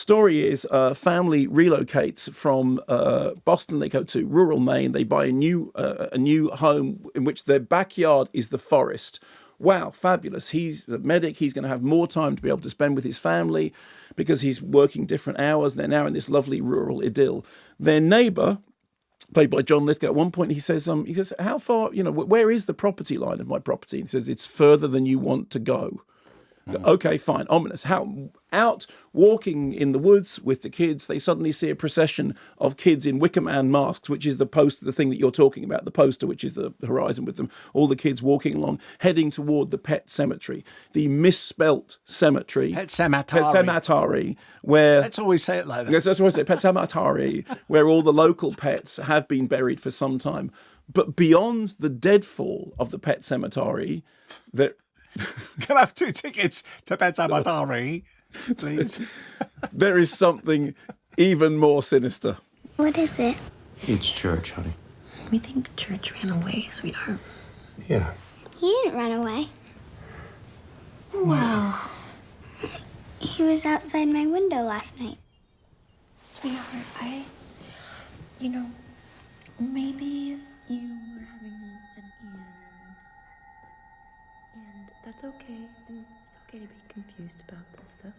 Story is a family relocates from Boston. They go to rural Maine. They buy a new home in which their backyard is the forest. Wow, fabulous. He's a medic. He's going to have more time to be able to spend with his family because he's working different hours. They're now in this lovely rural idyll. Their neighbour, played by John Lithgow, at one point he says, how far, where is the property line of my property? He says, it's further than you want to go. Okay, fine, ominous. How out walking in the woods with the kids, they suddenly see a procession of kids in Wicker Man masks, which is the thing that you're talking about, the poster, which is the horizon with them, all the kids walking along, heading toward the Pet Sematary, the misspelt cemetery. Pet Sematary. Pet Sematary, where... Let's always say it like that. Yes, that's what I say, Pet Sematary, where all the local pets have been buried for some time. But beyond the deadfall of the Pet Sematary, there... Can I have 2 tickets to Pet Sematary, please? There is something even more sinister. What is it? It's Church, honey. We think Church ran away, sweetheart. Yeah. He didn't run away. Well, he was outside my window last night. Sweetheart, maybe you were having an and that's okay. And it's okay to be confused about this stuff.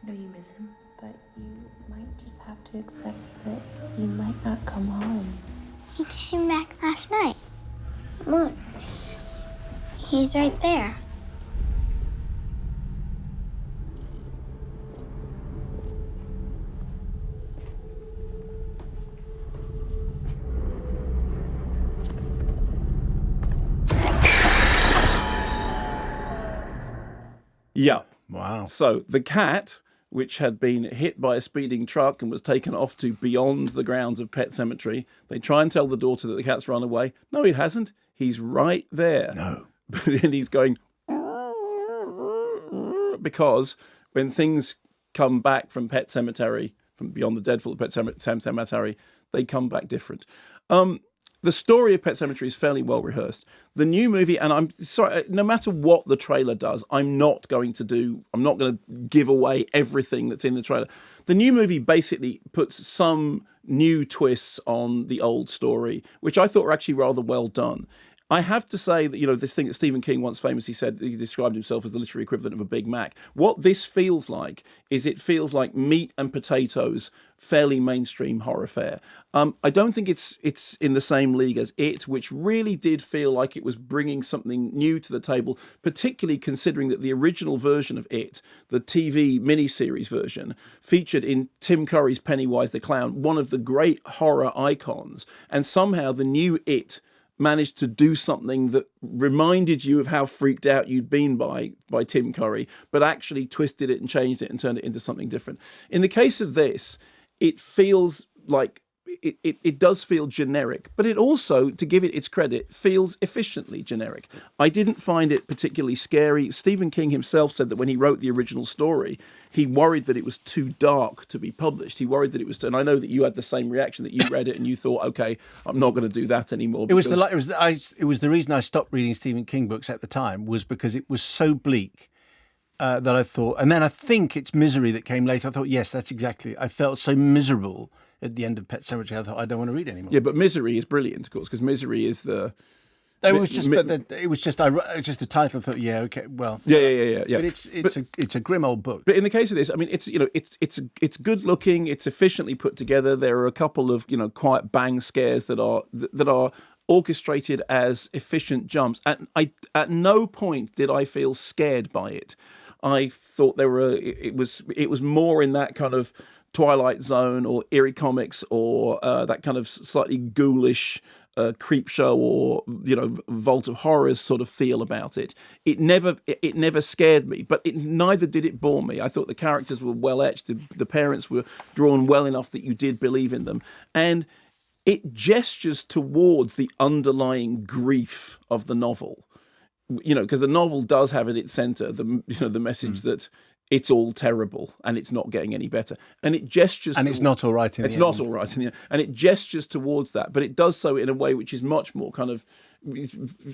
I know you miss him. But you might just have to accept that you might not come home. He came back last night. Look, he's right there. Yeah. Wow. So the cat, which had been hit by a speeding truck and was taken off to beyond the grounds of Pet Sematary, they try and tell the daughter that the cat's run away. No, he hasn't. He's right there. No. And he's going... Because when things come back from Pet Sematary, from beyond the deadfall of Pet Sematary, they come back different. The story of Pet Sematary is fairly well rehearsed. The new movie, and I'm sorry, no matter what the trailer does, I'm not going to give away everything that's in the trailer. The new movie basically puts some new twists on the old story, which I thought were actually rather well done. I have to say that, this thing that Stephen King once famously said, he described himself as the literary equivalent of a Big Mac. What this feels like is it feels like meat and potatoes, fairly mainstream horror fare. I don't think it's in the same league as It, which really did feel like it was bringing something new to the table, particularly considering that the original version of It, the TV miniseries version, featured in Tim Curry's Pennywise the Clown, one of the great horror icons, and somehow the new It managed to do something that reminded you of how freaked out you'd been by Tim Curry, but actually twisted it and changed it and turned it into something different. In the case of this, it feels like it does feel generic, but it also, to give it its credit, feels efficiently generic. I didn't find it particularly scary. Stephen King himself said that when he wrote the original story, he worried that it was too dark to be published. He worried that it was, and I know that you had the same reaction, that you read it and you thought, okay, I'm not going to do that anymore. It was the reason I stopped reading Stephen King books at the time, was because it was so bleak. That I thought, and then I think it's Misery that came later. I thought, yes, that's exactly. I felt so miserable at the end of Pet Sematary. I thought, I don't want to read anymore. Yeah, but Misery is brilliant, of course, because Misery is the. It was just the title. I thought, yeah, okay, well, yeah. But it's a grim old book. But in the case of this, I mean, it's good looking. It's efficiently put together. There are a couple of quiet bang scares that are orchestrated as efficient jumps. At no point did I feel scared by it. I thought it was more in that kind of Twilight Zone or Eerie Comics or that kind of slightly ghoulish creep show or Vault of Horrors sort of feel about it. It never scared me, but neither did it bore me. I thought the characters were well etched. The parents were drawn well enough that you did believe in them, and it gestures towards the underlying grief of the novel. Because the novel does have at its centre the message that it's all terrible and it's not getting any better. And it gestures... And it's not all right in the It's end. not all right in the end. And it gestures towards that, but it does so in a way which is much more kind of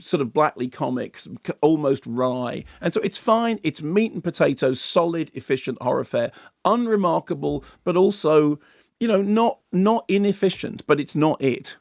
sort of blackly comic, almost wry. And so it's fine. It's meat and potatoes, solid, efficient horror fare, unremarkable, but also, not inefficient, but it's not it.